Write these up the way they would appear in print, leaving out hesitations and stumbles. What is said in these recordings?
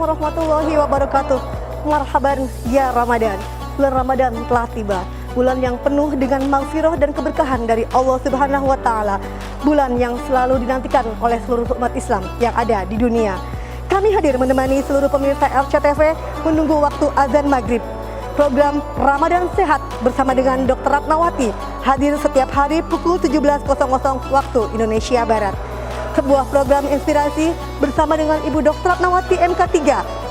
warahmatullahi wabarakatuh. Marhaban ya Ramadan. Bulan Ramadan telah tiba. Bulan yang penuh dengan maghfirah dan keberkahan dari Allah Subhanahu wa taala. Bulan yang selalu dinantikan oleh seluruh umat Islam yang ada di dunia. Kami hadir menemani seluruh pemirsa RCTV menunggu waktu azan maghrib. Program Ramadan Sehat bersama dengan Dr. Ratnawati hadir setiap hari pukul 17.00 waktu Indonesia Barat. Sebuah program inspirasi bersama dengan Ibu Dr. Ratnawati MK3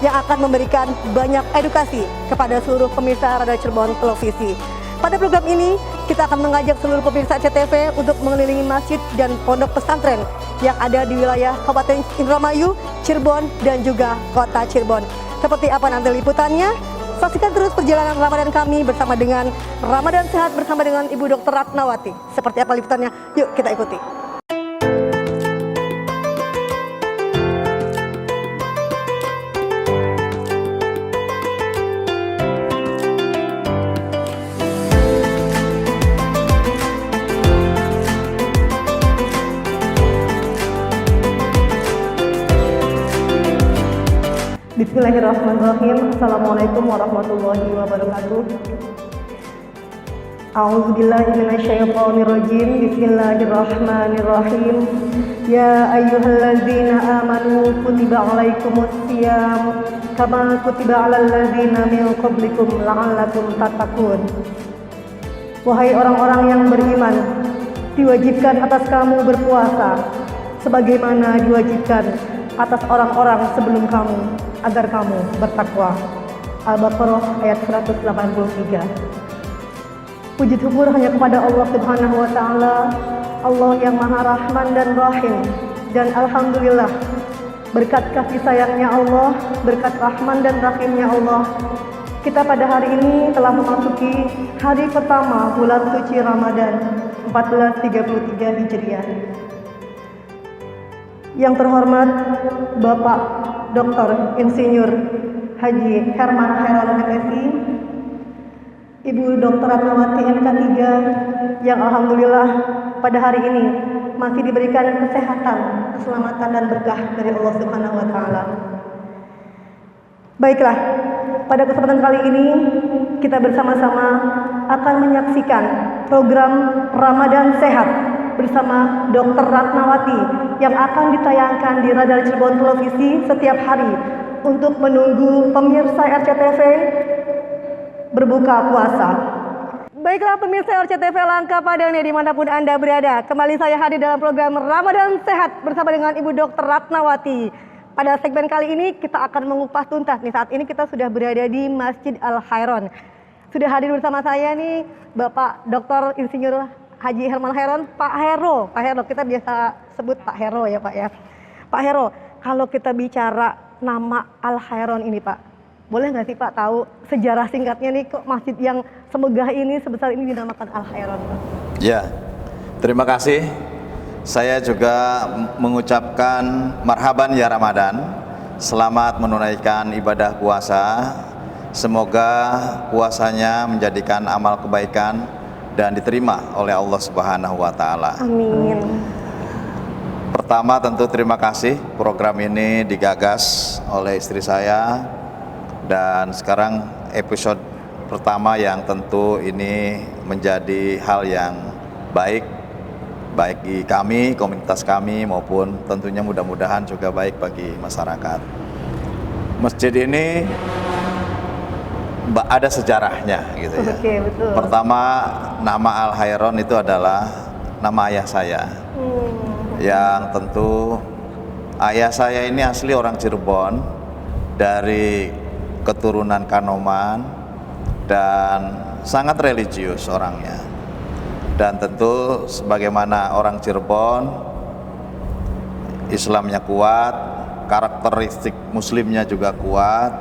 yang akan memberikan banyak edukasi kepada seluruh pemirsa Radar Cirebon Televisi. Pada program ini, kita akan mengajak seluruh pemirsa RCTV untuk mengelilingi masjid dan pondok pesantren yang ada di wilayah Kabupaten Indramayu, Cirebon, dan juga Kota Cirebon. Seperti apa nanti liputannya? Saksikan terus perjalanan Ramadan kami bersama dengan Ramadan Sehat bersama dengan Ibu Dr. Ratnawati. Seperti apa liputannya? Yuk kita ikuti. Bismillahirrahmanirrahim. Assalamualaikum warahmatullahi wabarakatuh. A'udzubillahi minasyaitonirrajim. Bismillahirrahmanirrahim. Ya ayyuhalladzina amanu kutiba alaikumusiyam kama kutiba alal ladzina min qablikum la'allakum tattaqun. Wahai orang-orang yang beriman, diwajibkan atas kamu berpuasa sebagaimana diwajibkan atas orang-orang sebelum kamu agar kamu bertakwa. Al-Baqarah ayat 183. Puji syukur hanya kepada Allah Subhanahu wa taala, Allah yang Maha Rahman dan Rahim. Dan alhamdulillah, berkat kasih sayangnya Allah, berkat Rahman dan Rahimnya Allah, kita pada hari ini telah memasuki hari pertama bulan suci Ramadan 1433 Hijriah. Yang terhormat Bapak Dr. Insinyur Haji Herman Khairon MSI, Ibu Dr. Ratnawati MK3 yang alhamdulillah pada hari ini masih diberikan kesehatan, keselamatan dan berkah dari Allah Subhanahu wa taala. Baiklah, pada kesempatan kali ini kita bersama-sama akan menyaksikan program Ramadan Sehat bersama Dr. Ratnawati yang akan ditayangkan di Radar Cirebon Televisi setiap hari untuk menunggu pemirsa RCTV berbuka puasa. Baiklah pemirsa RCTV Langka Padang dimanapun Anda berada, kembali saya hadir dalam program Ramadan Sehat bersama dengan Ibu Dr. Ratnawati. Pada segmen kali ini kita akan mengupas tuntas nih, saat ini kita sudah berada di Masjid Al Khairon. Sudah hadir bersama saya nih Bapak Dr. Insinyur Haji Herman Khairon, Pak Hero. Pak Hero, kita biasa sebut Pak Hero ya Pak ya. Pak Hero, kalau kita bicara nama Al Khairon ini Pak, boleh nggak sih Pak tahu sejarah singkatnya nih kok masjid yang semegah ini, sebesar ini dinamakan Al Khairon Pak? Ya, terima kasih. Saya juga mengucapkan marhaban ya Ramadan. Selamat menunaikan ibadah puasa. Semoga puasanya menjadikan amal kebaikan dan diterima oleh Allah Subhanahu wa taala. Amin. Pertama tentu terima kasih, program ini digagas oleh istri saya dan sekarang episode pertama yang tentu ini menjadi hal yang baik bagi kami, komunitas kami maupun tentunya mudah-mudahan juga baik bagi masyarakat. Masjid ini ada sejarahnya gitu ya. Oke, betul. Pertama, nama Al Khairon itu adalah nama ayah saya. Yang tentu ayah saya ini asli orang Cirebon dari keturunan Kanoman dan sangat religius orangnya. Dan tentu sebagaimana orang Cirebon, Islamnya kuat, karakteristik Muslimnya juga kuat,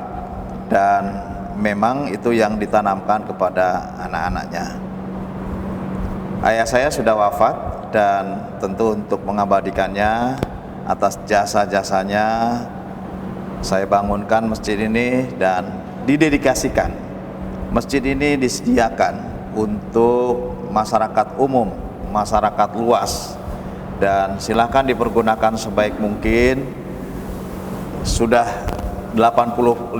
dan memang itu yang ditanamkan kepada anak-anaknya. Ayah saya sudah wafat dan tentu untuk mengabadikannya atas jasa-jasanya saya bangunkan masjid ini dan didedikasikan. Masjid ini disediakan untuk masyarakat umum, masyarakat luas, dan silakan dipergunakan sebaik mungkin. Sudah 85%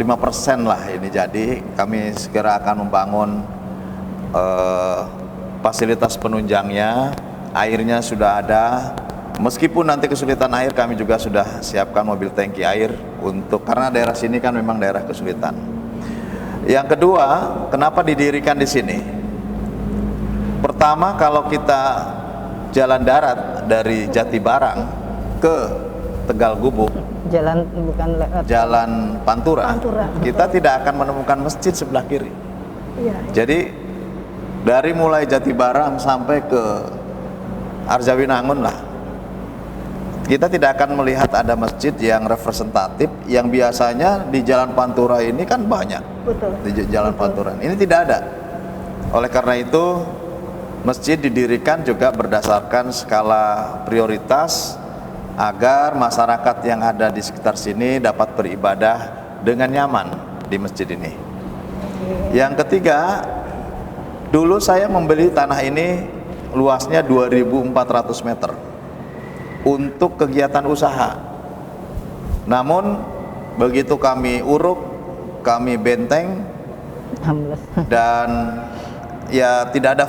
lah ini jadi. Kami segera akan membangun fasilitas penunjangnya, airnya sudah ada. Meskipun nanti kesulitan air, kami juga sudah siapkan mobil tangki air karena daerah sini kan memang daerah kesulitan. Yang kedua, kenapa didirikan di sini? Pertama, kalau kita jalan darat dari Jatibarang ke Tegal Gubuk, jalan Pantura, kita tidak akan menemukan masjid sebelah kiri. Iya. Jadi dari mulai Jatibarang sampai ke Arjawinangun lah, kita tidak akan melihat ada masjid yang representatif yang biasanya di Jalan Pantura ini kan banyak. Betul. Di Jalan Pantura ini tidak ada. Oleh karena itu masjid didirikan juga berdasarkan skala prioritas agar masyarakat yang ada di sekitar sini dapat beribadah dengan nyaman di masjid ini. Yang ketiga, dulu saya membeli tanah ini luasnya 2.400 meter untuk kegiatan usaha. Namun begitu kami uruk, kami benteng, dan ya tidak ada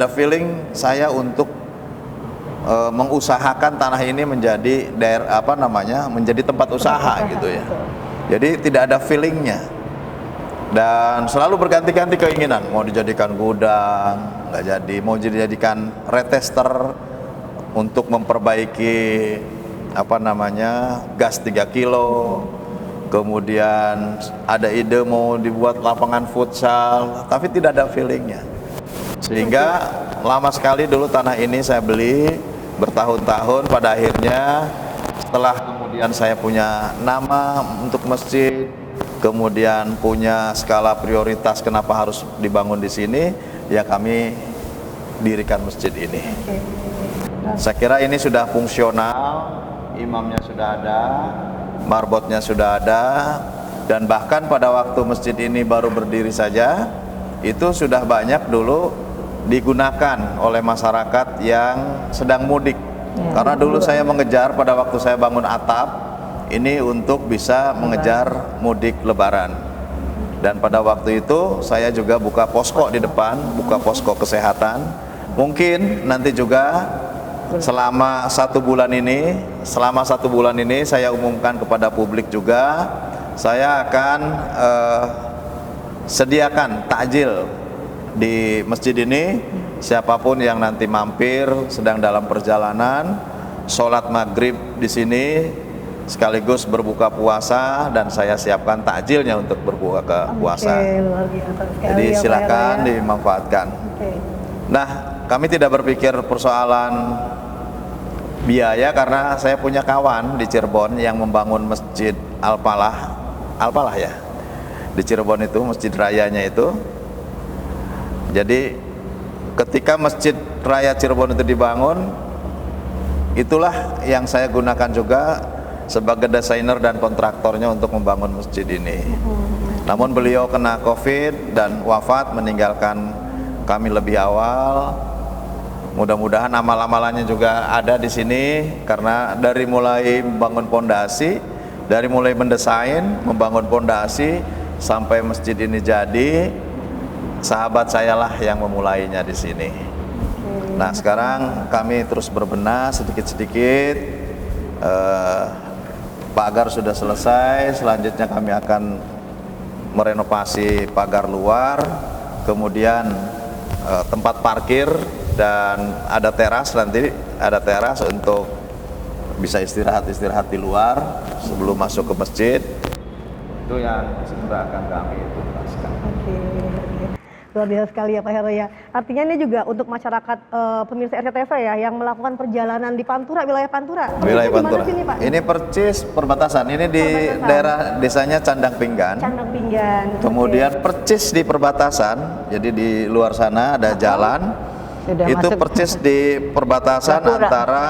feeling, saya untuk mengusahakan tanah ini menjadi menjadi tempat usaha gitu ya. Jadi tidak ada feelingnya. Dan selalu berganti-ganti keinginan, mau dijadikan gudang, nggak jadi, mau dijadikan retester untuk memperbaiki gas 3 kilo. Kemudian ada ide mau dibuat lapangan futsal, tapi tidak ada feelingnya. Sehingga lama sekali dulu tanah ini saya beli bertahun-tahun. Pada akhirnya setelah kemudian saya punya nama untuk masjid, kemudian punya skala prioritas kenapa harus dibangun di sini, ya kami dirikan masjid ini. Saya kira ini sudah fungsional, imamnya sudah ada, marbotnya sudah ada, dan bahkan pada waktu masjid ini baru berdiri saja, itu sudah banyak dulu digunakan oleh masyarakat yang sedang mudik. Karena dulu saya mengejar pada waktu saya bangun atap ini untuk bisa mengejar mudik lebaran. Dan pada waktu itu saya juga buka posko di depan, buka posko kesehatan. Mungkin nanti juga selama satu bulan ini saya umumkan kepada publik juga, saya akan sediakan takjil di masjid ini. Siapapun yang nanti mampir sedang dalam perjalanan, sholat maghrib di sini sekaligus berbuka puasa, dan saya siapkan takjilnya untuk berbuka puasa. Luar biasa sekali. Jadi ya, silakan Pak Heru, ya. dimanfaatkan. Nah, kami tidak berpikir persoalan biaya karena saya punya kawan di Cirebon yang membangun masjid Al-Falah ya. Di Cirebon itu masjid rayanya itu. Jadi ketika masjid raya Cirebon itu dibangun, itulah yang saya gunakan juga sebagai desainer dan kontraktornya untuk membangun masjid ini. Namun beliau kena COVID dan wafat, meninggalkan kami lebih awal. Mudah-mudahan amal-amalannya juga ada di sini, karena dari mulai membangun pondasi, dari mulai mendesain, membangun pondasi sampai masjid ini jadi, sahabat saya lah yang memulainya di sini. Nah, sekarang kami terus berbenah sedikit-sedikit. Pagar sudah selesai, selanjutnya kami akan merenovasi pagar luar, kemudian tempat parkir, dan ada teras, nanti ada teras untuk bisa istirahat di luar sebelum masuk ke masjid. Itu yang segera akan kami tuntaskan. Luar biasa sekali ya Pak Heru ya. Artinya ini juga untuk masyarakat pemirsa RCTV ya yang melakukan perjalanan di Pantura, wilayah Pantura. Wilayah Itu Pantura. sini, Pak? Ini percis perbatasan. Ini di daerah desanya Candang Pinggan. Candang Pinggan. Kemudian percis di perbatasan. Jadi di luar sana ada jalan. Itu percis di perbatasan antara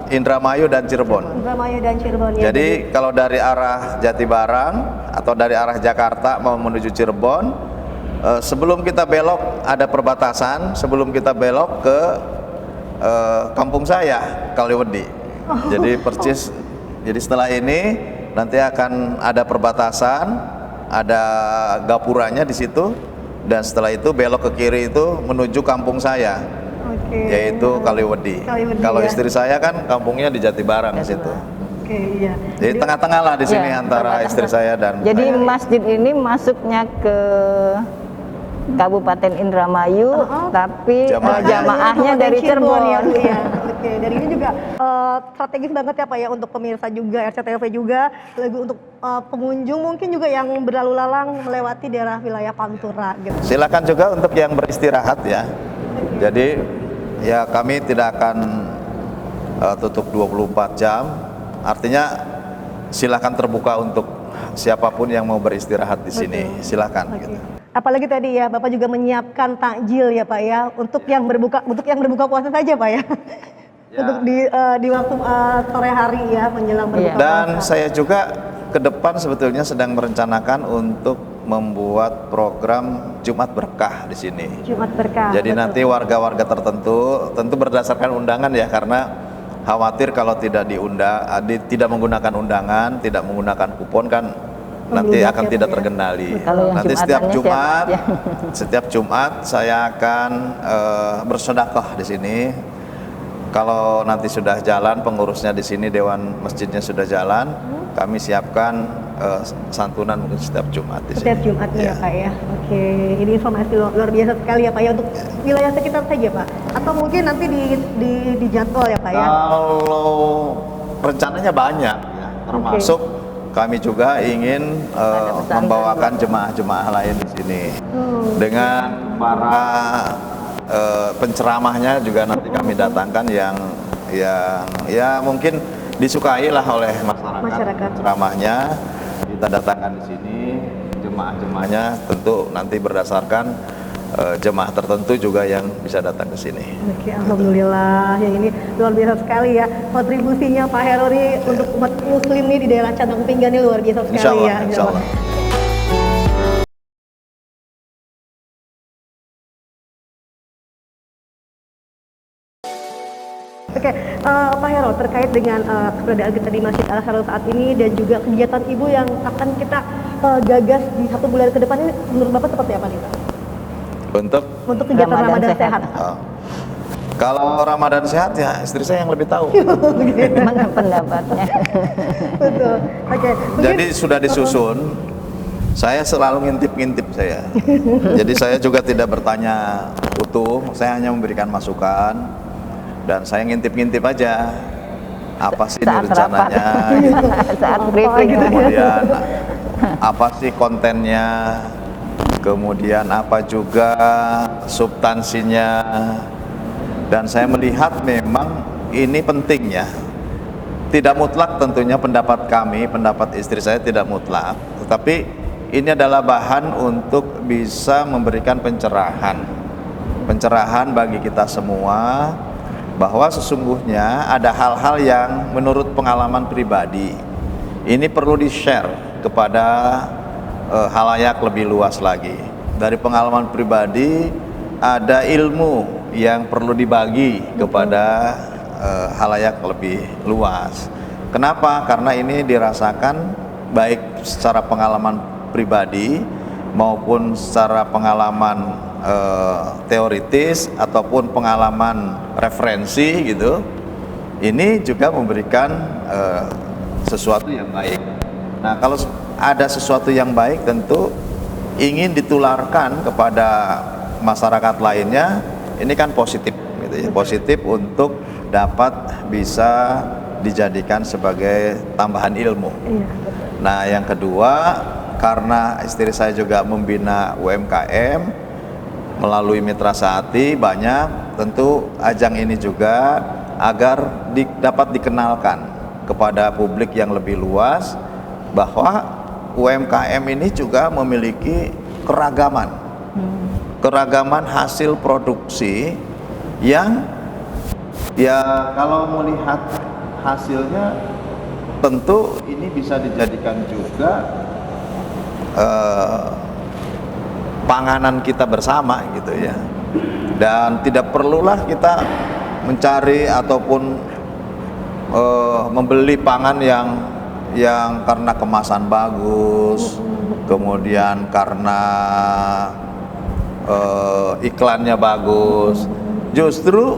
Indramayu dan Cirebon. Indramayu dan Cirebon ya. Jadi kalau dari arah Jatibarang atau dari arah Jakarta mau menuju Cirebon, sebelum kita belok ada perbatasan, sebelum kita belok ke kampung saya, Kaliwedi. Jadi percis, jadi setelah ini nanti akan ada perbatasan, ada gapuranya di situ, dan setelah itu belok ke kiri itu menuju kampung saya, yaitu Kaliwedi. Kalau ya. istri saya kan kampungnya di Jatibarang di situ. Iya. Jadi tengah-tengah lah di sini Ya, antara istri saya dan Jadi saya. masjid ini masuknya ke Kabupaten Indramayu, tapi jamaahnya dari Cirebon. Ya, Bu, ya. Oke, dari ini juga strategis banget ya Pak ya untuk pemirsa juga, RCTV juga, lagi untuk pengunjung mungkin juga yang berlalu lalang melewati daerah wilayah Pantura gitu. Silakan juga untuk yang beristirahat ya. Jadi ya kami tidak akan tutup 24 jam. Artinya silakan terbuka untuk siapapun yang mau beristirahat di sini. Silakan. Gitu. Apalagi tadi ya Bapak juga menyiapkan takjil ya Pak ya untuk yang berbuka puasa saja Pak ya. Untuk di waktu sore hari ya menjelang berbuka puasa. Dan saya juga ke depan sebetulnya sedang merencanakan untuk membuat program Jumat Berkah di sini. Jumat Berkah. Jadi betul. nanti warga-warga tertentu tentu berdasarkan undangan ya, karena khawatir kalau tidak diundang, tidak menggunakan undangan, tidak menggunakan kupon kan nanti Membludak akan ya, tidak Pak, ya. terkendali. Kalau yang Nanti setiap Jumatannya Jumat, siap aja. setiap Jumat saya akan bersedekah di sini. Kalau nanti sudah jalan, pengurusnya di sini, dewan masjidnya sudah jalan, kami siapkan santunan mungkin setiap Jumat di sini. Setiap Jumatnya ya Pak ya. Oke, ini informasi luar biasa sekali ya Pak ya untuk wilayah sekitar saja Pak. Atau mungkin nanti di jadwal ya Pak ya. Kalau rencananya banyak ya, termasuk kami juga ingin membawakan jemaah-jemaah lain di sini dengan para penceramahnya juga nanti kami datangkan yang ya mungkin disukai lah oleh masyarakat. Ceramahnya kita datangkan di sini, jemaah-jemaahnya tentu nanti berdasarkan jemaah tertentu juga yang bisa datang ke sini. Oke, alhamdulillah ya, ini luar biasa sekali ya kontribusinya Pak Heru nih untuk umat muslim nih di daerah Candang Pinggan ini luar biasa sekali. Insyaallah, ya. insyaallah. Oke, Pak Heru, terkait dengan keberadaan kita di Masjid Al Khairul saat ini dan juga kegiatan Ibu yang akan kita gagas di 1 bulan ke depan ini, menurut Bapak seperti apa nih Pak? Untuk kegiatan Ramadan Ramadan sehat. sehat. kalau Ramadan sehat ya istri saya yang lebih tahu. Mana pendapatnya? Betul. Oke. Jadi sudah disusun. Saya selalu ngintip-ngintip saya. Jadi saya juga tidak bertanya utuh, saya hanya memberikan masukan dan saya ngintip-ngintip aja. Apa sih ini Saat rencananya? Gitu. Saat briefing. Kemudian apa sih kontennya? Kemudian apa juga substansinya? Dan saya melihat memang ini penting ya. Tidak mutlak tentunya pendapat kami, pendapat istri saya tidak mutlak, tetapi ini adalah bahan untuk bisa memberikan pencerahan bagi kita semua bahwa sesungguhnya ada hal-hal yang menurut pengalaman pribadi ini perlu di-share kepada halayak lebih luas lagi. Dari pengalaman pribadi ada ilmu yang perlu dibagi kepada halayak lebih luas. Kenapa? Karena ini dirasakan baik secara pengalaman pribadi maupun secara pengalaman teoritis ataupun pengalaman referensi gitu. Ini juga memberikan sesuatu yang baik. Nah, kalau ada sesuatu yang baik tentu ingin ditularkan kepada masyarakat lainnya, ini kan positif gitu ya. Positif untuk dapat bisa dijadikan sebagai tambahan ilmu. Nah, yang kedua, karena istri saya juga membina UMKM melalui Mitra Sehati banyak, tentu ajang ini juga agar dapat dikenalkan kepada publik yang lebih luas bahwa UMKM ini juga memiliki keragaman hasil produksi yang ya kalau melihat hasilnya tentu ini bisa dijadikan juga panganan kita bersama gitu ya. Dan tidak perlulah kita mencari ataupun membeli pangan yang yang karena kemasan bagus, kemudian karena iklannya bagus, justru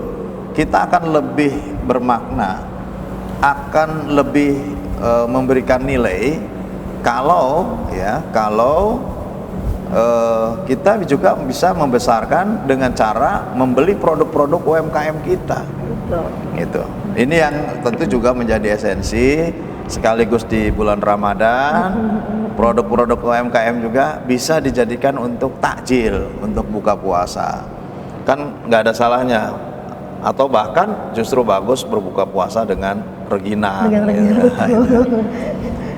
kita akan lebih bermakna, akan lebih memberikan nilai kalau kita juga bisa membesarkan dengan cara membeli produk-produk UMKM kita. Gitu. Ini yang tentu juga menjadi esensi, sekaligus di bulan Ramadan produk-produk UMKM juga bisa dijadikan untuk takjil, untuk buka puasa. Kan nggak ada salahnya, atau bahkan justru bagus berbuka puasa dengan rengginang.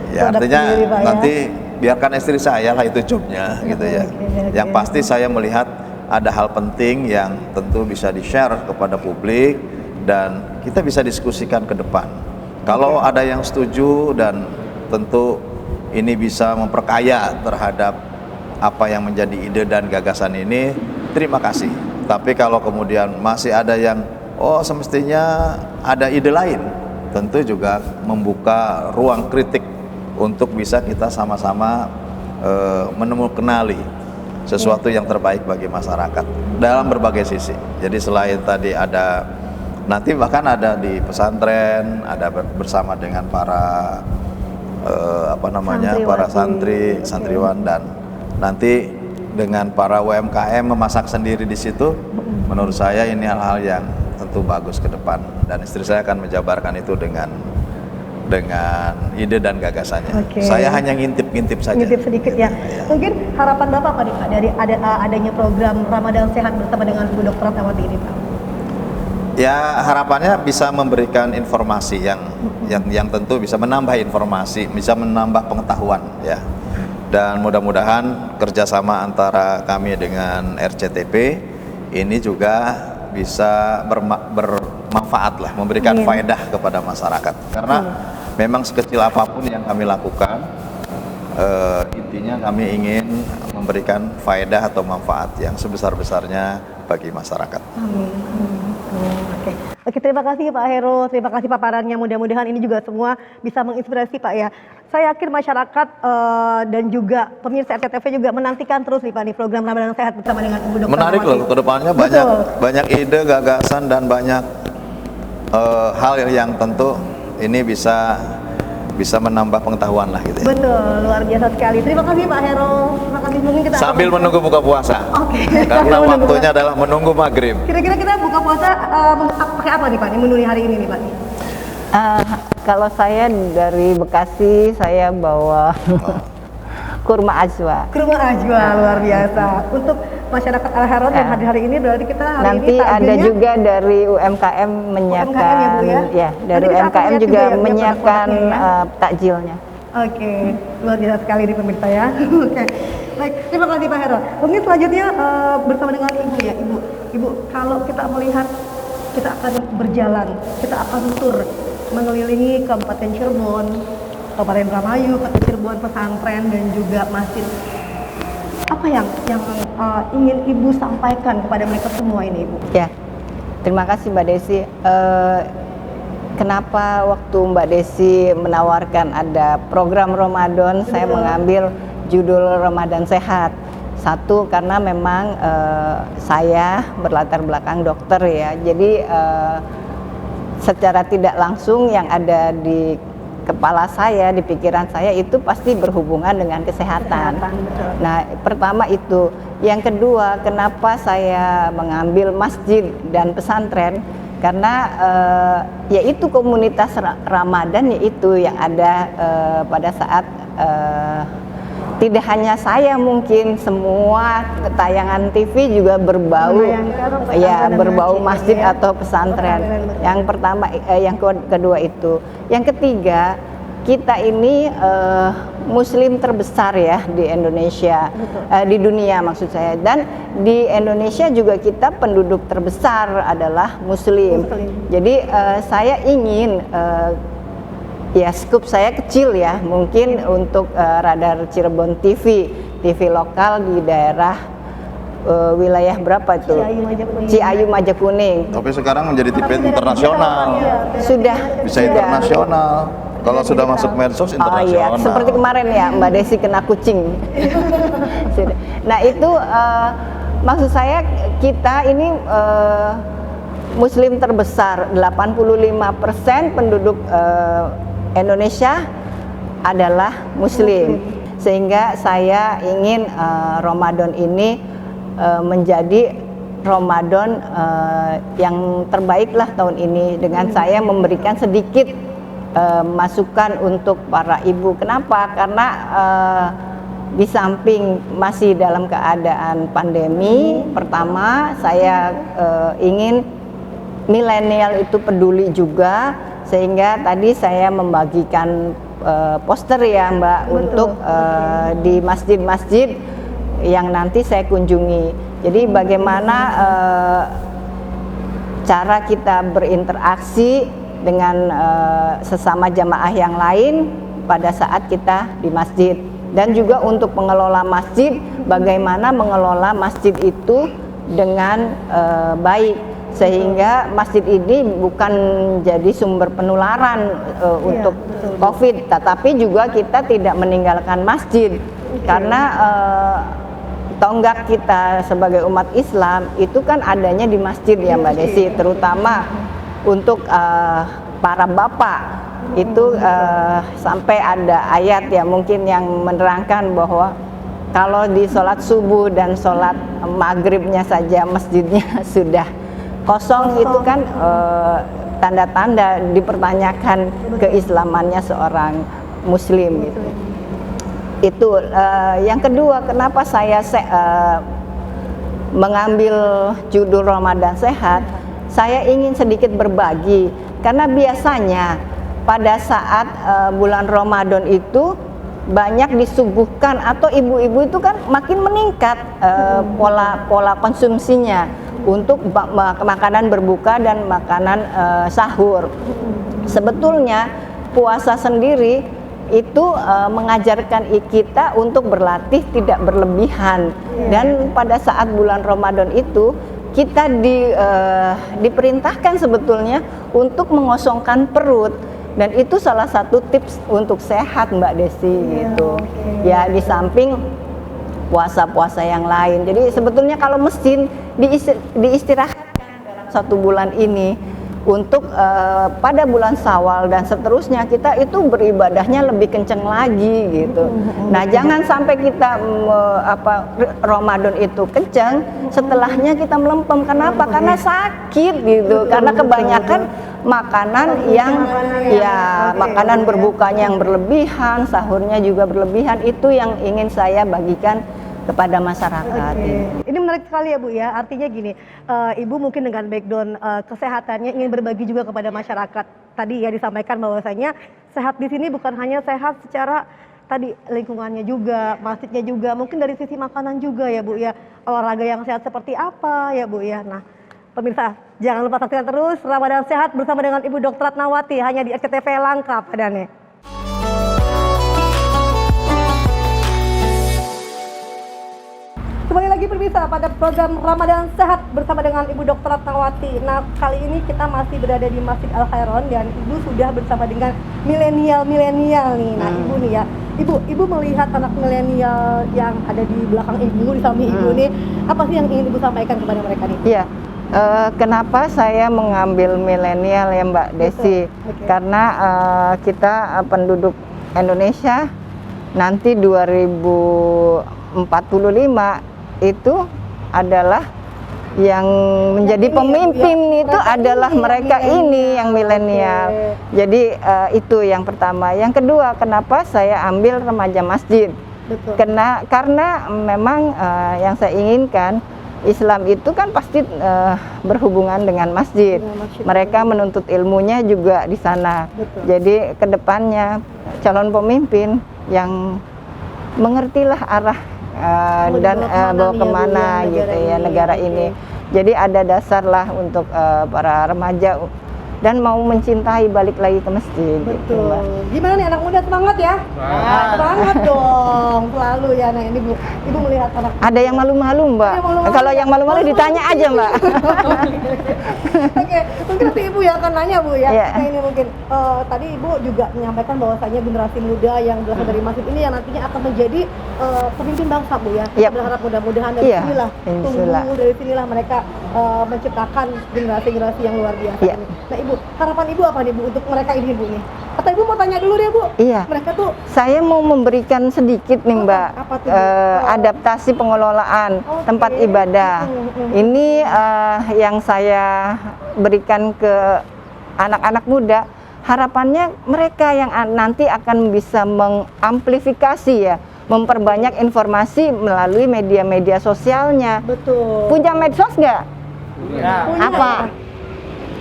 Ya, artinya nanti biarkan istri saya lah itu jobnya gitu ya. Yang pasti saya melihat ada hal penting yang tentu bisa di-share kepada publik dan kita bisa diskusikan ke depan. Kalau ada yang setuju dan tentu ini bisa memperkaya terhadap apa yang menjadi ide dan gagasan ini, terima kasih. Tapi kalau kemudian masih ada yang semestinya ada ide lain, tentu juga membuka ruang kritik untuk bisa kita sama-sama kenali sesuatu yang terbaik bagi masyarakat dalam berbagai sisi. Jadi selain tadi ada, nanti bahkan ada di pesantren, ada bersama dengan para santriwan, dan nanti dengan para UMKM memasak sendiri di situ. Menurut saya ini hal-hal yang tentu bagus ke depan, dan istri saya akan menjabarkan itu dengan ide dan gagasannya. Saya hanya ngintip saja. Ngintip sedikit ya. Mungkin harapan Bapak apa nih Pak dari adanya program Ramadan Sehat bersama dengan Bu Dr. Ratnawati ini Pak? Ya, harapannya bisa memberikan informasi yang tentu bisa menambah informasi, bisa menambah pengetahuan ya. Dan mudah-mudahan kerjasama antara kami dengan RCTP ini juga bisa bermanfaat lah, memberikan faedah kepada masyarakat. Karena memang sekecil apapun yang kami lakukan, intinya kami ingin memberikan faedah atau manfaat yang sebesar-besarnya bagi masyarakat. Oke, terima kasih Pak Heru, terima kasih paparannya. Mudah-mudahan ini juga semua bisa menginspirasi Pak ya. Saya yakin masyarakat dan juga pemirsa RCTV juga menantikan terus nih Pak nih program Ramadan Sehat bersama dengan Ibu Dr. Menarik loh, kedepannya banyak ide, gagasan, dan banyak hal yang tentu ini bisa menambah pengetahuan lah gitu ya. Betul, luar biasa sekali. Terima kasih Pak Heru. Terima kasih, mungkin kita sambil menunggu buka puasa. Karena waktunya adalah menunggu maghrib. Kira-kira kita buka puasa pakai apa nih Pak? Menu hari ini nih Pak? Kalau saya dari Bekasi, saya bawa kurma ajwa. Kurma ajwa luar biasa. Untuk masyarakat Al-Haron yang hadir hari ini, berarti kita hari nanti ini ada juga dari UMKM menyiapkan, dari UMKM juga menyiapkan takjilnya. Oke, luar biasa sekali di pemirsa ya. Oke, baik, terima kasih Pak Heru. Mungkin selanjutnya bersama dengan Ibu ya, Ibu, kalau kita melihat kita akan berjalan, kita akan tur mengelilingi Kabupaten Cirebon, Kabupaten Indramayu, Kota Cirebon, pesantren dan juga masjid. Apa yang ingin Ibu sampaikan kepada mereka semua ini, Ibu? Ya, terima kasih Mbak Desi. Kenapa waktu Mbak Desi menawarkan ada program Ramadan, saya mengambil judul Ramadan Sehat. Satu, karena memang saya berlatar belakang dokter ya, jadi secara tidak langsung yang ada di kepala saya, di pikiran saya itu pasti berhubungan dengan kesehatan. Nah, pertama itu. Yang kedua, kenapa saya mengambil masjid dan pesantren? Karena yaitu komunitas Ramadan, yaitu yang ada pada saat tidak hanya saya, mungkin semua tayangan TV juga berbau masjid atau pesantren. Yang pertama, yang kedua itu. Yang ketiga, kita ini Muslim terbesar ya di Indonesia, di dunia maksud saya. Dan di Indonesia juga kita penduduk terbesar adalah Muslim. Jadi saya ingin ya, skup saya kecil ya, mungkin untuk Radar Cirebon TV lokal di daerah wilayah berapa itu? Ciayu Majakuning. Tapi sekarang menjadi TV internasional. Sudah bisa internasional. Kalau sudah masuk medsos Oh internasional. iya, seperti kemarin ya Mbak Desi kena kucing. Nah itu maksud saya kita ini Muslim terbesar, 85% penduduk Indonesia adalah Muslim. Sehingga saya ingin Ramadan ini menjadi Ramadan yang terbaik lah tahun ini dengan saya memberikan sedikit masukan untuk para ibu. Kenapa? Karena di samping masih dalam keadaan pandemi, pertama saya ingin milenial itu peduli juga, sehingga tadi saya membagikan poster ya Mbak. Betul. Untuk di masjid-masjid yang nanti saya kunjungi. Jadi bagaimana cara kita berinteraksi dengan sesama jamaah yang lain pada saat kita di masjid, dan juga untuk pengelola masjid bagaimana mengelola masjid itu dengan baik sehingga masjid ini bukan jadi sumber penularan untuk COVID, tetapi juga kita tidak meninggalkan masjid karena tonggak kita sebagai umat Islam itu kan adanya di masjid ya Mbak Desi, terutama untuk para bapak itu sampai ada ayat ya mungkin yang menerangkan bahwa kalau di sholat subuh dan sholat maghribnya saja masjidnya sudah kosong, itu kan tanda-tanda dipertanyakan keislamannya seorang muslim gitu. Itu yang kedua, kenapa saya mengambil judul Ramadan Sehat. Saya ingin sedikit berbagi karena biasanya pada saat bulan Ramadan itu banyak disuguhkan atau ibu-ibu itu kan makin meningkat pola konsumsinya untuk makanan berbuka dan makanan sahur. Sebetulnya puasa sendiri itu mengajarkan kita untuk berlatih tidak berlebihan, dan pada saat bulan Ramadan itu kita diperintahkan sebetulnya untuk mengosongkan perut, dan itu salah satu tips untuk sehat Mbak Desi gitu. Ya di samping puasa-puasa yang lain. Jadi sebetulnya kalau mesin diistirahatkan dalam satu bulan ini untuk pada bulan Syawal dan seterusnya kita itu beribadahnya lebih kenceng lagi gitu. Nah jangan sampai kita Ramadan itu kenceng, setelahnya kita melempem. Kenapa? Karena sakit gitu. Karena kebanyakan makanan yang makanan berbukanya yang berlebihan, sahurnya juga berlebihan. Itu yang ingin saya bagikan kepada masyarakat. Ini menarik sekali ya Bu ya, artinya gini, Ibu mungkin dengan background kesehatannya ingin berbagi juga kepada masyarakat. Tadi ya disampaikan bahwasanya sehat di sini bukan hanya sehat secara tadi lingkungannya juga, masjidnya juga, mungkin dari sisi makanan juga ya Bu ya, olahraga yang sehat seperti apa ya Bu ya. Nah pemirsa jangan lupa saksikan terus Ramadan Sehat bersama dengan Ibu Dr. Ratnawati hanya di SCTV lengkap adanya. Kembali lagi pemirsa pada program Ramadan Sehat bersama dengan Ibu Dr. Ratnawati. Nah kali ini kita masih berada di Masjid Al Khairon dan Ibu sudah bersama dengan milenial nih. Nah Ibu nih ya, Ibu melihat anak milenial yang ada di belakang Ibu, di samping Ibu nih, apa sih yang ingin Ibu sampaikan kepada mereka nih? Iya. Kenapa saya mengambil milenial ya Mbak Desi? Karena kita penduduk Indonesia nanti 2045 itu adalah yang menjadi pemimpin itu adalah mereka ini yang milenial. Jadi itu yang pertama. Yang kedua, kenapa saya ambil remaja masjid? Karena memang yang saya inginkan Islam itu kan pasti berhubungan dengan masjid. Mereka menuntut ilmunya juga di sana. Jadi kedepannya calon pemimpin yang mengertilah arah dan bawa kemana gitu ya negara ini. Jadi ada dasar lah untuk para remaja dan mau mencintai balik lagi ke masjid. Gitu, Mbak. Betul. Gimana nih anak muda, semangat ya? Semangat dong, selalu ya. Nah ini Bu, Ibu melihat anak. Ada yang malu-malu, Mbak. Ada yang malu-malu. Kalau yang malu-malu ditanya aja, Mbak. Oke, mungkin nanti Ibu ya akan nanya Bu ya. Iya. Nah ini mungkin tadi Ibu juga menyampaikan bahwasanya generasi muda yang berasal dari masjid ini yang nantinya akan menjadi pemimpin bangsa Bu ya. Kita Yap. berharap mudah-mudahan dari Iya, sinilah insyaallah. tumbuh, dari sinilah mereka menciptakan generasi-generasi yang luar biasa Iya. ini. Nah Ibu, harapan Ibu apa nih Bu untuk mereka ini Bu nih? Atau Ibu mau tanya dulu deh Bu? Iya. Mereka tuh Saya mau memberikan sedikit nih, Mbak, Apa tuh, Bu? adaptasi pengelolaan Oke. tempat ibadah. Ini yang saya berikan ke anak-anak muda. Harapannya mereka yang nanti akan bisa mengamplifikasi ya, memperbanyak informasi melalui media-media sosialnya. betul. Punya medsos nggak? Punya. Apa?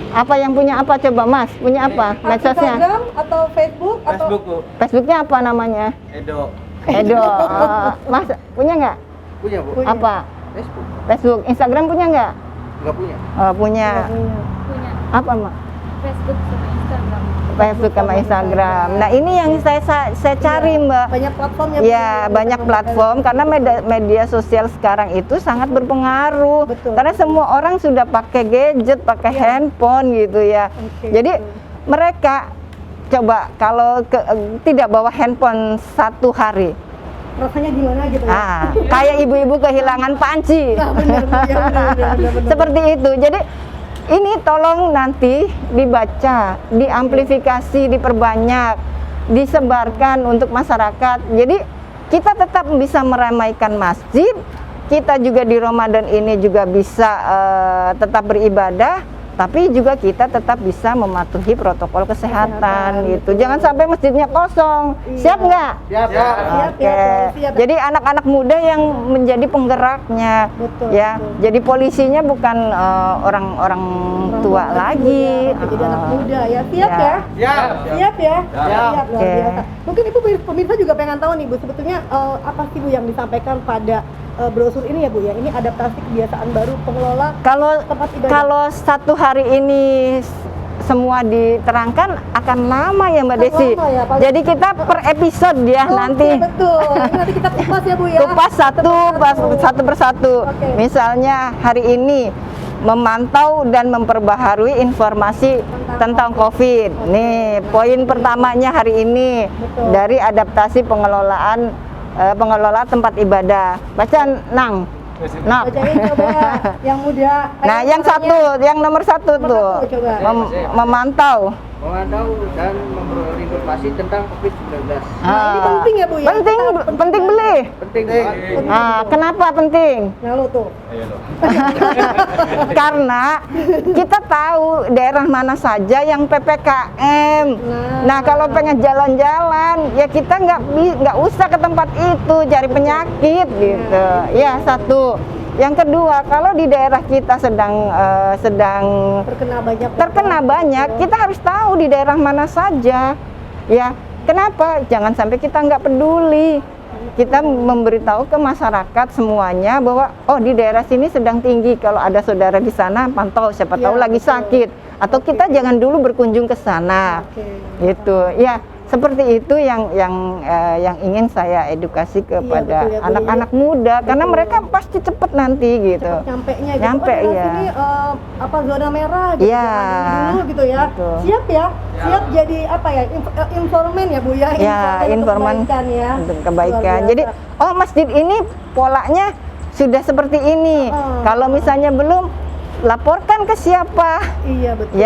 Apa yang punya apa coba, Mas? Punya apa medsosnya? Instagram atau Facebook atau Facebook, Bu. Facebooknya apa namanya? Edo. Edo. Mas punya nggak? Punya, Bu. Punya. Apa? Facebook. Facebook, Instagram punya nggak? Enggak punya. Oh, punya. Punya Apa, Mak? Facebook sama Instagram. Facebook sama Instagram. Nah, ini yang saya cari, Mbak. banyak platformnya? Ya, banyak platform karena media sosial sekarang itu sangat berpengaruh. Betul. Karena semua orang sudah pakai gadget, pakai handphone gitu ya. Oke, Jadi betul. mereka coba kalau tidak bawa handphone satu hari, Rasanya gimana gitu ya? kayak ibu-ibu kehilangan panci. Nah, benar, Bu, ya, benar. Seperti itu. Jadi ini tolong nanti dibaca, diamplifikasi, diperbanyak, disebarkan untuk masyarakat. Jadi kita tetap bisa meramaikan masjid. Kita juga di Ramadan ini juga bisa tetap beribadah, tapi juga kita tetap bisa mematuhi protokol kesehatan gitu. Jangan sampai masjidnya kosong. Iya. Siap nggak? Siap, Siap, Oke. ya, siap. Jadi anak-anak muda yang menjadi penggeraknya, Betul, ya. betul. Jadi polisinya bukan orang-orang tua lagi. Jadi anak muda ya. Siap Ya. ya? Siap. Siap ya? Siap, luar Oke. biasa. Mungkin Ibu pemirsa juga pengen tahu nih Bu, sebetulnya apa sih Bu yang disampaikan pada brosur ini ya Bu ya? Ini adaptasi kebiasaan baru pengelola Kalau tempat ibadah. kalau satu hari ini semua diterangkan akan lama ya Mbak Akan Desi. lama ya, Pak. Jadi kita per episode ya Oke, nanti. betul. Ini nanti kita kupas ya Bu ya. Kupas satu persatu. Oke. Misalnya hari ini memantau dan memperbaharui informasi tentang COVID. Nih, poin pertamanya hari ini Betul. dari adaptasi pengelola tempat ibadah. Baca Nang. Nah, Bacain coba yang muda. nah yang satu, yang nomor satu Nomor tuh satu, coba. memantau. Memantau dan memperoleh informasi tentang COVID-19. Nah, ini penting ya Bu ya? Penting, Kita penting beli. Penting. Kenapa penting? Nah lo tuh. Karena kita tahu daerah mana saja yang PPKM. Nah, kalau pengen jalan-jalan, ya kita nggak usah ke tempat itu cari penyakit gitu. Ya satu. Yang kedua, kalau di daerah kita sedang terkena banyak, kita harus tahu di daerah mana saja. Ya, kenapa? Jangan sampai kita nggak peduli. Kita memberitahu ke masyarakat semuanya bahwa oh di daerah sini sedang tinggi, kalau ada saudara di sana pantau, siapa tahu Ya, lagi betul. sakit, atau kita jangan dulu berkunjung ke sana. Oke. Gitu. Ya, seperti itu yang ingin saya edukasi kepada betul ya, Bu. anak-anak muda karena Betul. mereka pasti cepet nanti gitu. Nyampenya gitu. Nyampe, daerah iya. sini zona merah gitu. Iya. Jangan dulu gitu ya. Betul. Siap ya? Siap jadi apa ya? Informan ya Bu ya? Ya, untuk informan kebaikan ya. untuk kebaikan. Luar biasa. Jadi, oh masjid ini polanya sudah seperti ini. Kalau misalnya belum, laporkan ke siapa Iya betul.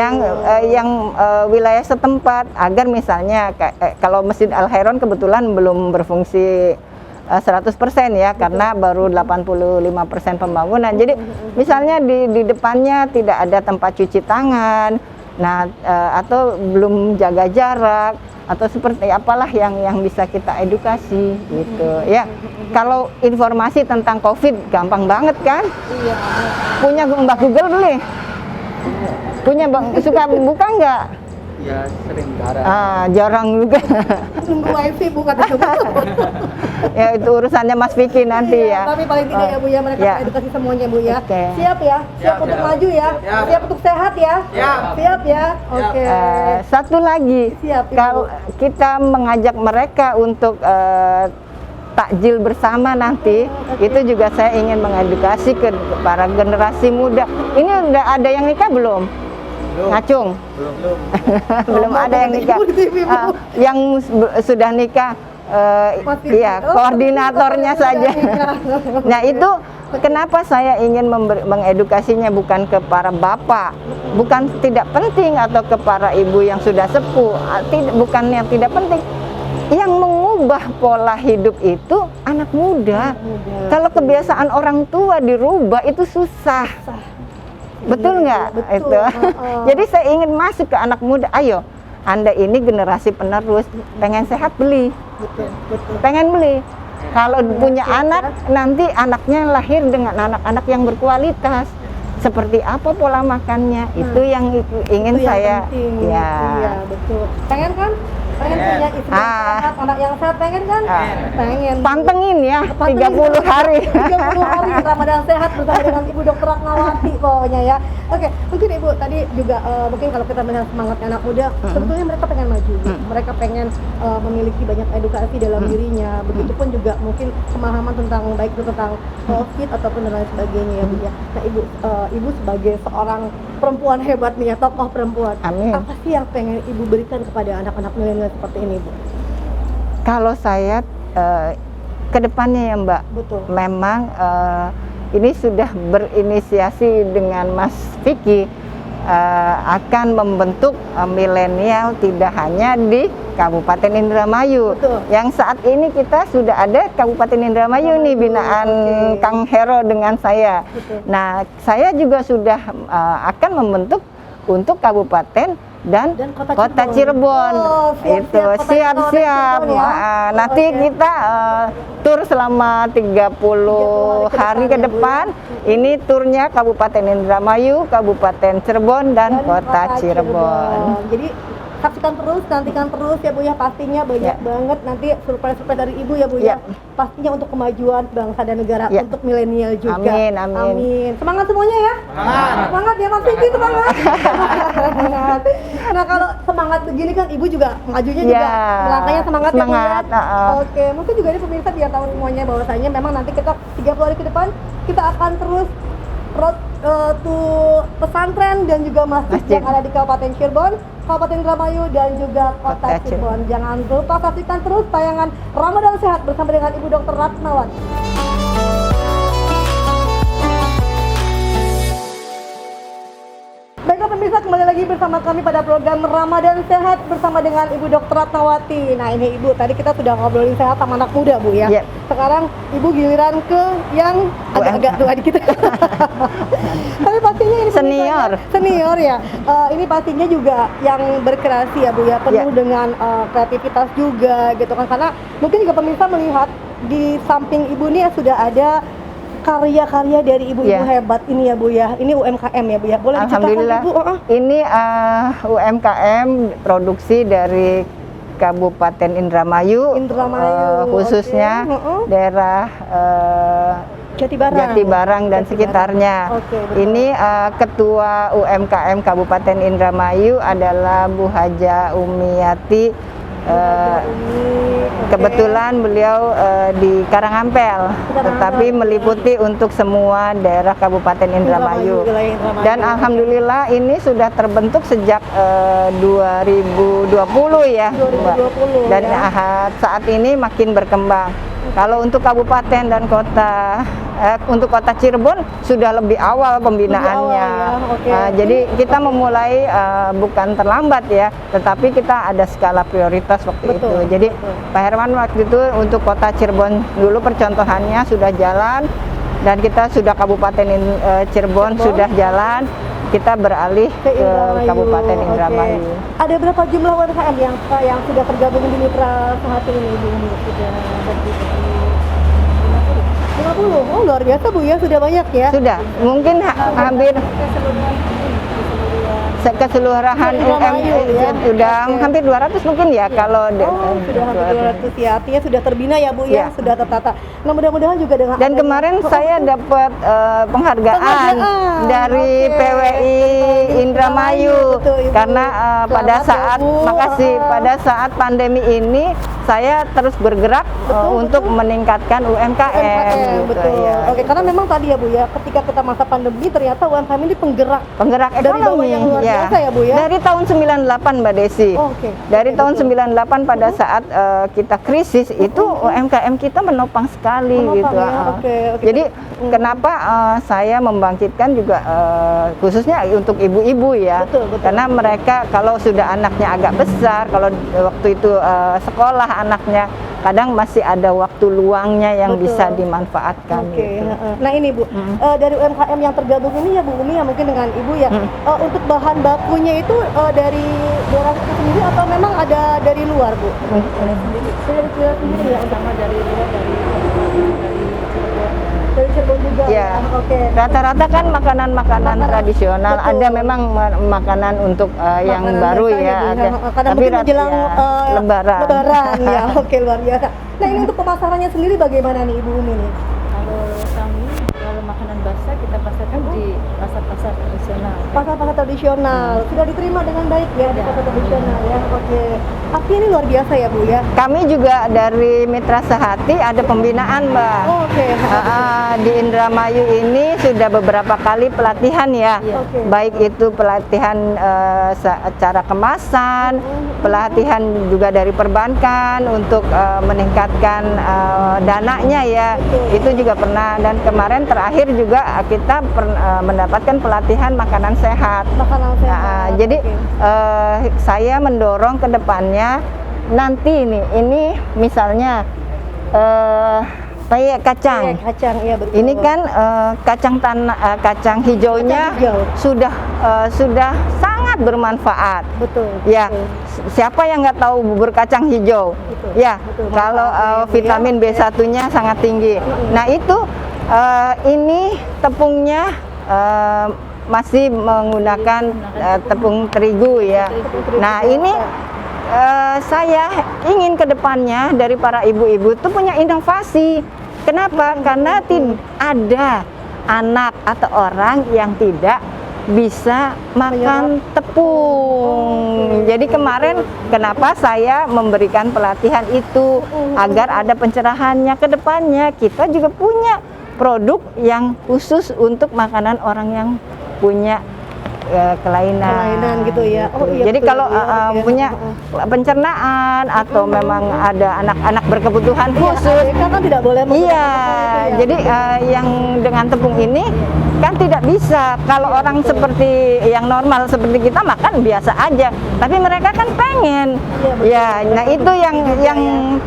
yang wilayah setempat agar misalnya kalau Masjid Al Khairon kebetulan belum berfungsi 100% ya karena baru 85% pembangunan. Jadi misalnya di depannya tidak ada tempat cuci tangan, nah atau belum jaga jarak atau seperti apalah yang bisa kita edukasi gitu ya. Kalau informasi tentang COVID gampang banget kan? Iya. Punya Mbak Google beli? Punya suka buka nggak? Ya sering jarang. Jarang juga. Nunggu wifi Bu kata coba. Ya itu urusannya Mas Vicky nanti Iya, ya. tapi paling tidak ya Bu ya, mereka Ya. edukasi semuanya Bu ya. Oke. Siap ya? Siap untuk maju ya? Siap untuk sehat ya? Siap ya? Oke. Satu lagi, Siap, Ibu. kalau kita mengajak mereka untuk takjil bersama nanti, itu juga saya ingin mengedukasi ke para generasi muda. Ini udah ada yang nikah belum? Ngacung? Belum ada yang nikah. Ibu di TV, Bu. Yang sudah nikah, Masih- iya, oh, koordinatornya sudah saja. nikah. Nah itu kenapa saya ingin mengedukasinya bukan ke para bapak, bukan tidak penting, atau ke para ibu yang sudah sepuh, bukan yang tidak penting. Yang mengubah pola hidup itu anak muda. Kalau kebiasaan orang tua dirubah itu susah. Betul nggak? betul. Itu. Jadi saya ingin masuk ke anak muda. Ayo, Anda ini generasi penerus, pengen sehat beli, Betul. pengen beli. Kalau punya anak, nanti anaknya lahir dengan anak-anak yang berkualitas. Seperti apa pola makannya? Itu yang ingin Itu yang saya. penting. Ya. Iya, betul. Pengen kan? Pengen punya istri yang sehat, anak yang sehat, pengen kan? Pengen. Pantengin ya, Pantengin 30 hari. 30 hari Ramadan sehat bersama dengan Ibu Dr. Ratnawati pokoknya ya. Oke, mungkin Ibu tadi juga mungkin kalau kita melihat semangatnya anak muda, sebetulnya mereka pengen maju. Mereka pengen memiliki banyak edukasi dalam dirinya. Begitupun juga mungkin pemahaman tentang baik itu tentang fit ataupun dan lain sebagainya ya Bu ya. Nah Ibu sebagai seorang perempuan hebat nih ya, tokoh perempuan. Amin. Apa sih yang pengen Ibu berikan kepada anak-anak milenial seperti ini Bu? Kalau saya ke depannya ya Mbak, Betul. memang ini sudah berinisiasi dengan Mas Vicky akan membentuk milenial tidak hanya di Kabupaten Indramayu. Betul. Yang saat ini kita sudah ada Kabupaten Indramayu nih binaan Kang Hero dengan saya. Betul. Nah, saya juga sudah akan membentuk untuk kabupaten dan kota Cirebon. Oh, Itu Kota siap-siap. Cirebon ya. Nanti Oke. kita tur selama 30 hari ke depan. Ini turnya Kabupaten Indramayu, Kabupaten Cirebon dan Kota Cirebon. Jadi saksikan terus, nantikan terus ya Bu ya, pastinya banyak banget nanti surprise-surprise dari Ibu ya Bu ya. Pastinya untuk kemajuan bangsa dan negara, Ya. untuk milenial juga. Amin, amin. Amin. Semangat semuanya ya. Semangat ya Mas Vicky, semangat. Nah kalau semangat begini kan Ibu juga majunya juga Ya, melangkahnya semangat, semangat, ya Bu ya. Oke, mungkin juga ini pemirsa biar tahu semuanya bahwasanya memang nanti kita 30 hari ke depan kita akan terus road to pesantren dan juga masjid Masjid. yang ada di Kabupaten Cirebon, Kabupaten Indramayu dan juga Kota Kota Cirebon. Cirebon. Jangan lupa saksikan terus tayangan Ramadan Sehat bersama dengan Ibu Dr. Ratnawati. Baiklah pemirsa, kembali lagi bersama kami pada program Ramadan Sehat bersama dengan Ibu Dr. Ratnawati. Nah ini Ibu, tadi kita sudah ngobrolin sehat sama anak muda Bu ya. Yep. Sekarang Ibu giliran ke yang agak-agak tua dikit. Tapi pastinya ini Senior. senior ya. Ini pastinya juga yang berkreasi ya Bu ya, penuh Ya. dengan kreativitas juga gitu kan. Karena mungkin juga pemirsa melihat di samping Ibu nih sudah ada karya-karya dari ibu-ibu Ya. hebat ini ya Bu ya. Ini UMKM ya Bu ya. Boleh diceritakan Alhamdulillah. Ibu? Ini UMKM produksi dari Kabupaten Indramayu, Indramayu, khususnya oke. daerah Jatibarang. Jatibarang dan Jatibarang. sekitarnya. Oke, betul. Ini Ketua UMKM Kabupaten Indramayu adalah Bu Haja Umiyati. Kebetulan beliau di Karangampel, tetapi meliputi untuk semua daerah Kabupaten Indramayu. wilayah Indramayu. Dan alhamdulillah ini sudah terbentuk sejak 2020 ya, Mbak. 2020 Dan ya. saat ini makin berkembang. Kalau untuk kabupaten dan kota, untuk kota Cirebon sudah lebih awal pembinaannya. Lebih awal ya, oke. Jadi kita memulai bukan terlambat ya, tetapi kita ada skala prioritas waktu Betul, itu. Jadi betul. Pak Herman waktu itu untuk kota Cirebon dulu percontohannya sudah jalan, dan kita sudah Kabupaten Cirebon sudah jalan. Kita beralih ke Indramayu. Kabupaten Oke. Indramayu. Ada berapa jumlah UMKM yang sudah tergabung di mitra saat ini Ibu? Sudah berdiri 50. Oh luar biasa Bu ya, sudah banyak ya. Sudah, mungkin hampir keseluruhan Indramayu, ya. sudah hampir 200 mungkin ya kalau Oh, sudah hampir 200 ya, artinya sudah terbina ya Bu ya, Ya. sudah tertata. Nah mudah-mudahan juga dengan dan adanya- kemarin saya dapat penghargaan dari Oke. PWI Indramayu Betul, Ibu. karena pada Selamat ya, saat Bu. makasih pada saat pandemi ini saya terus bergerak untuk meningkatkan UMKM, UMKM, gitu, betul. ya. Oke, karena memang tadi ya Bu ya, ketika kita masa pandemi ternyata UMKM ini penggerak Penggerak dari bawah ekonomi yang luar ya. biasa ya Bu ya. Dari tahun 98 Mbak Desi. Oke. Dari Oke, tahun betul. 98 pada saat kita krisis itu UMKM kita menopang sekali Menopang gitu. ya, ah. oke, oke. Jadi kenapa saya membangkitkan juga khususnya untuk ibu-ibu ya. Betul, betul. Karena mereka kalau sudah anaknya agak besar, kalau waktu itu sekolah anaknya kadang masih ada waktu luangnya yang Betul. bisa dimanfaatkan. Oke, gitu. nah ini Bu, dari UMKM yang tergabung ini ya Bu Umi ya mungkin dengan Ibu ya, untuk bahan bakunya itu dari daerah itu sendiri atau memang ada dari luar Bu? Dari Cirebon sendiri ya, sama dari luar dari Cirebon juga Ya. Oke. Rata-rata kan makanan-makanan tradisional, betul. ada memang makanan untuk yang Makanan baru biasa ya, Bu, ada. karena Tapi mungkin menjelang Lebaran. Lebaran ya, oke luar biasa. Nah ini untuk pemasarannya sendiri bagaimana nih Ibu Umi nih? Kalau makanan basah kita pasarkan di pasar-pasar tradisional. Pasar-pasar tradisional sudah diterima dengan baik ya di pasar tradisional ya. Oke. Artinya ini luar biasa ya Bu ya. Kami juga dari Mitra Sehati ada pembinaan Mbak. Oh, oke. Di Indramayu ini sudah beberapa kali pelatihan ya, Oke. baik itu pelatihan cara kemasan, pelatihan juga dari perbankan untuk meningkatkan dananya ya, itu juga pernah. Dan kemarin terakhir juga kita mendapatkan pelatihan makanan sehat. Makanan sehat. Jadi Oke. saya mendorong ke depannya nanti ini misalnya peyek kacang. Iya, kacang iya betul. Ini kan kacang hijaunya Kacang hijau. sudah sangat bermanfaat. betul. Ya, betul. siapa yang nggak tahu bubur kacang hijau? Betul, Ya, betul, kalau manfaatnya ya, Bu, vitamin ya. B1-nya sangat tinggi. Nah itu ini tepungnya masih menggunakan tepung terigu ya. Nah ini saya ingin ke depannya dari para ibu-ibu itu punya inovasi. Kenapa? Karena ada anak atau orang yang tidak bisa makan tepung. Jadi kemarin kenapa saya memberikan pelatihan itu agar ada pencerahannya ke depannya. Kita juga punya produk yang khusus untuk makanan orang yang punya kelainan gitu ya. Oh, iya, jadi betul, kalau iya, oke. punya pencernaan atau memang ada anak-anak berkebutuhan khusus, ABK kan tidak boleh menggunakan iya. tepung itu ya. Jadi yang dengan tepung ini kan tidak bisa. Kalau orang seperti yang normal seperti kita makan biasa aja, tapi mereka kan pengen. betul. Ya, nah itu yang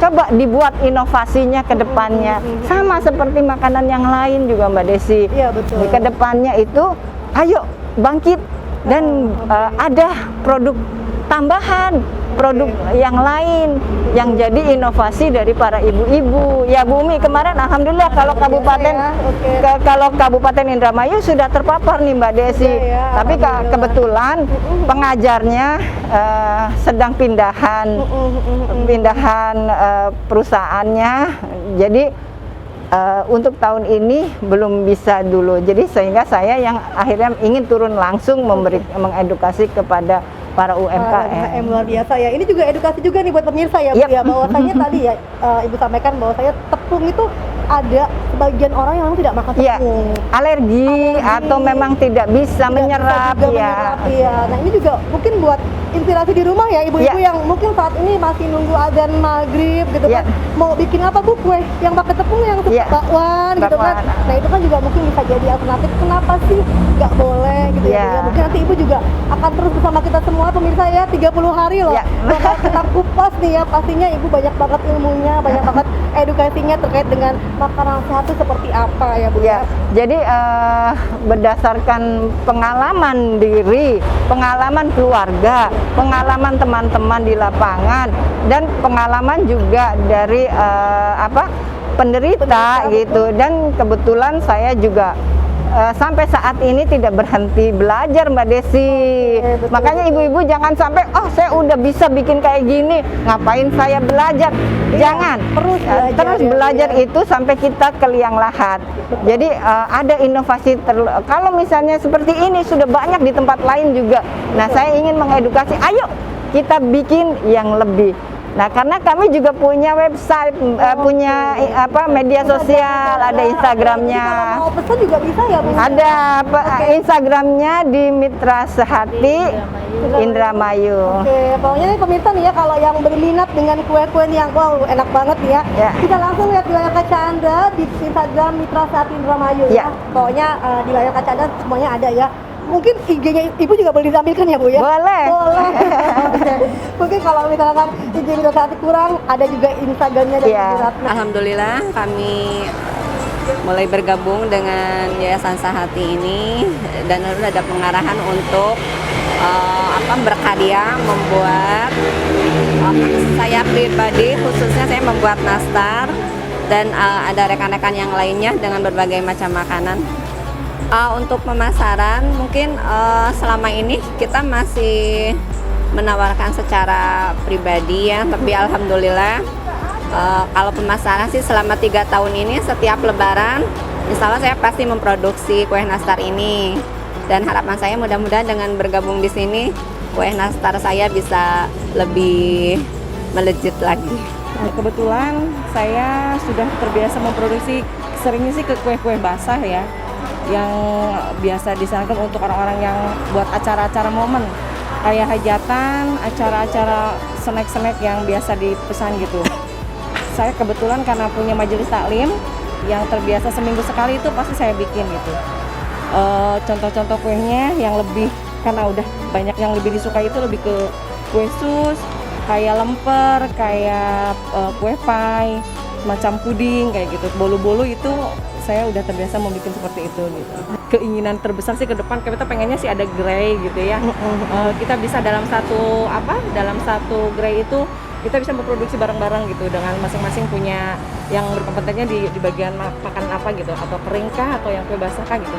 coba dibuat inovasinya ke depannya. Sama seperti makanan yang lain juga Mbak Desi. Iya, betul. Ke depannya itu ayo bangkit dan ada produk tambahan, produk yang lain yang jadi inovasi dari para ibu-ibu. Ya Bu Umi, kemarin alhamdulillah kalau kabupaten kalau Kabupaten Indramayu sudah terpapar nih Mbak Desi. ya, Tapi alhamdulillah. kebetulan pengajarnya sedang pindahan perusahaannya. Jadi untuk tahun ini belum bisa dulu. Jadi sehingga saya yang akhirnya ingin turun langsung mengedukasi kepada para UMKM. luar biasa ya. Ini juga edukasi juga nih buat pemirsa ya Bu Yap. ya. Bahwasanya tadi ya Ibu sampaikan bahwa saya tepung itu ada sebagian orang yang memang tidak makan Ya, tepung. alergi atau memang tidak bisa Tidak menyerap bisa juga ya. menyerap, iya. Nah ini juga mungkin buat inspirasi di rumah ya ibu-ibu Ya. yang mungkin saat ini masih nunggu azan maghrib gitu Ya. kan, mau bikin apa Bu kue yang pakai tepung yang Ya. bakwan gitu kan. Bakwan. Nah itu kan juga mungkin bisa jadi alternatif. Kenapa sih nggak boleh gitu ya? Ya. Bu ya? Mungkin nanti ibu juga akan terus bersama kita semua pemirsa ya 30 hari loh. Ya. Bakal kita kupas nih ya. Pastinya ibu banyak banget ilmunya, banyak banget edukasinya terkait dengan makanan sehat itu seperti apa ya Bu Ya, jadi berdasarkan pengalaman diri, pengalaman keluarga, pengalaman teman-teman di lapangan, dan pengalaman juga dari penderita gitu. Dan kebetulan saya juga sampai saat ini tidak berhenti belajar Mbak Desi. betul, Makanya ibu-ibu jangan sampai, oh saya udah bisa bikin kayak gini, ngapain saya belajar? Jangan, terus belajar ya. itu sampai kita ke liang lahat. Jadi ada inovasi, kalau misalnya seperti ini sudah banyak di tempat lain juga. Nah saya ingin mengedukasi, ayo kita bikin yang lebih. Nah, karena kami juga punya website, punya media sosial, ada Instagramnya. Jadi kalau mau pesan juga bisa ya Bu? Ada Instagramnya di Mitra Sehati Indramayu. Oke, pokoknya nih pemirsa nih ya, kalau yang berminat dengan kue-kue yang wow enak banget nih ya, Ya. kita langsung lihat di layar kaca Anda di Instagram Mitra Sehati Indramayu ya. Ya. Pokoknya di layar kaca Anda semuanya ada ya. Mungkin IG-nya Ibu juga boleh ditampilkan ya Bu ya? Boleh. Boleh. Oke. Mungkin kalau misalkan IG Mitra Sehati kurang, ada juga Instagramnya dari Ya. Ibu Ratna. Alhamdulillah kami mulai bergabung dengan Yayasan Sehati ini dan harus ada pengarahan untuk berkarya membuat saya pribadi khususnya saya membuat nastar dan ada rekan-rekan yang lainnya dengan berbagai macam makanan. Untuk pemasaran mungkin selama ini kita masih menawarkan secara pribadi ya, tapi alhamdulillah kalau pemasaran sih selama 3 tahun ini setiap lebaran insya Allah saya pasti memproduksi kue nastar ini, dan harapan saya mudah-mudahan dengan bergabung di sini kue nastar saya bisa lebih melejit lagi. Kebetulan saya sudah terbiasa memproduksi, seringnya sih ke kue-kue basah ya, yang biasa disarankan untuk orang-orang yang buat acara-acara momen kayak hajatan, acara-acara snack-snack yang biasa dipesan gitu. Saya kebetulan karena punya majelis taklim yang terbiasa seminggu sekali itu pasti saya bikin gitu. Contoh-contoh kuenya yang lebih, karena udah banyak yang lebih disukai itu lebih ke kue sus, kayak lemper, kayak kue pie, macam puding kayak gitu. Bolu-bolu itu saya udah terbiasa membuat seperti itu gitu. Keinginan terbesar sih ke depan kita pengennya sih ada gerai gitu ya. Kita bisa dalam satu gerai itu kita bisa memproduksi barang-barang gitu dengan masing-masing punya yang berkompetennya di bagian makanan apa gitu, atau kering kah atau yang kue basah kah gitu.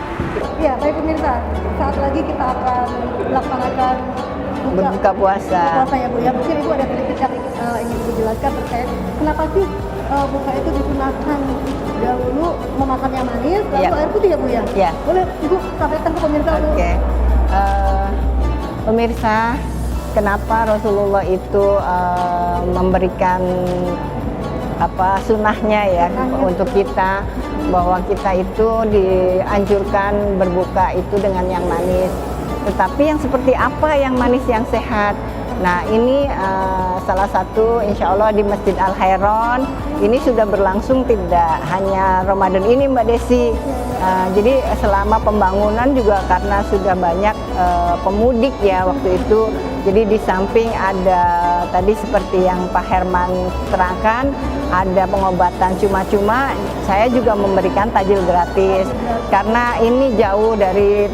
Ya, baik pemirsa, saat lagi kita akan melaksanakan Berbuka puasa. ya Bu ya. Mungkin Ibu ada sedikit yang ingin Ibu jelaskan terkait kenapa sih buka itu disunahkan dahulu memakan yang manis, lalu Ya. air putih ya Bu ya? Ya. Boleh Ibu sampaikan ke pemirsa Bu? Oke. Pemirsa, kenapa Rasulullah itu memberikan sunnahnya ya untuk kita, bahwa kita itu dianjurkan berbuka itu dengan yang manis. Tetapi yang seperti apa yang manis yang sehat? Nah ini salah satu insya Allah di Masjid Al Khairon ini sudah berlangsung tidak hanya Ramadan ini Mbak Desi. Jadi selama pembangunan juga karena sudah banyak pemudik ya waktu itu. Jadi di samping ada tadi seperti yang Pak Herman terangkan, ada pengobatan cuma-cuma, saya juga memberikan tajil gratis karena ini jauh dari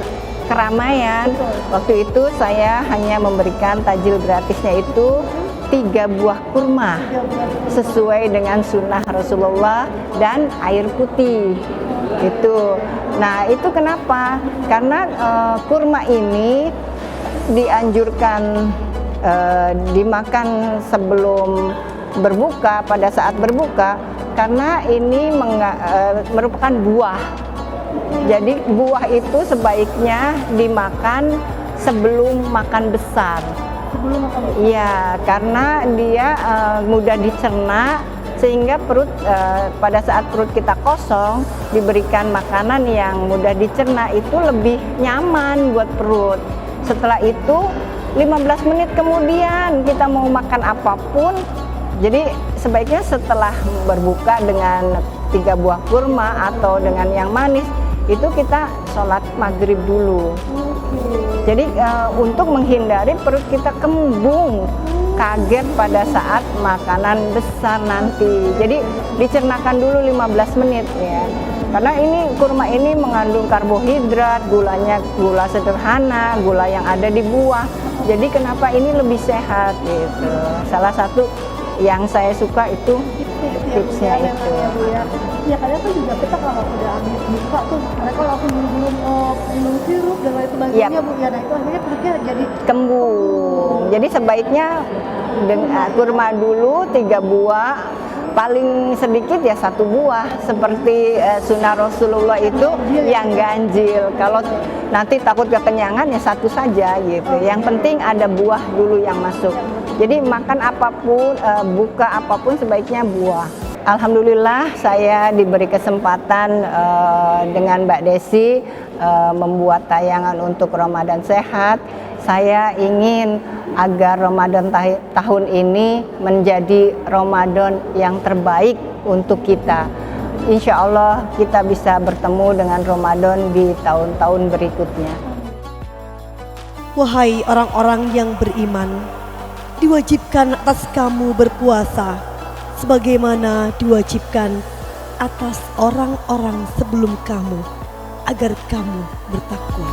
keramaian. Waktu itu saya hanya memberikan tajil gratisnya itu 3 buah kurma sesuai dengan sunnah Rasulullah dan air putih itu. Nah itu kenapa? Karena kurma ini dianjurkan dimakan sebelum berbuka, pada saat berbuka, karena ini merupakan buah. Jadi buah itu sebaiknya dimakan sebelum makan besar. Iya, karena dia mudah dicerna, sehingga perut pada saat perut kita kosong diberikan makanan yang mudah dicerna itu lebih nyaman buat perut. Setelah itu 15 menit kemudian kita mau makan apapun, jadi sebaiknya setelah berbuka dengan 3 buah kurma atau dengan yang manis itu kita sholat maghrib dulu. Jadi untuk menghindari perut kita kembung, kaget pada saat makanan besar nanti. Jadi dicernakan dulu 15 menit ya. Karena ini kurma ini mengandung karbohidrat, gulanya gula sederhana, gula yang ada di buah. Jadi kenapa ini lebih sehat gitu. Salah satu yang saya suka itu tipsnya itu. Ya kadang kan juga kita kalau udah habis buka tuh mereka langsung minum sirup dan lain sebagainya Bu ya. Nah itu akhirnya perutnya jadi Kembung. Jadi sebaiknya kurma dulu 3 buah, paling sedikit ya 1 buah, seperti sunnah Rasulullah itu yang ganjil. Kalau nanti takut kekenyangan ya 1 saja gitu. Yang penting ada buah dulu yang masuk. Jadi makan apapun, buka apapun sebaiknya buah. Alhamdulillah saya diberi kesempatan dengan Mbak Desi membuat tayangan untuk Ramadan Sehat. Saya ingin agar Ramadan tahun ini menjadi Ramadan yang terbaik untuk kita. Insya Allah kita bisa bertemu dengan Ramadan di tahun-tahun berikutnya. wahai orang-orang yang beriman, diwajibkan atas kamu berpuasa sebagaimana diwajibkan atas orang-orang sebelum kamu agar kamu bertakwa.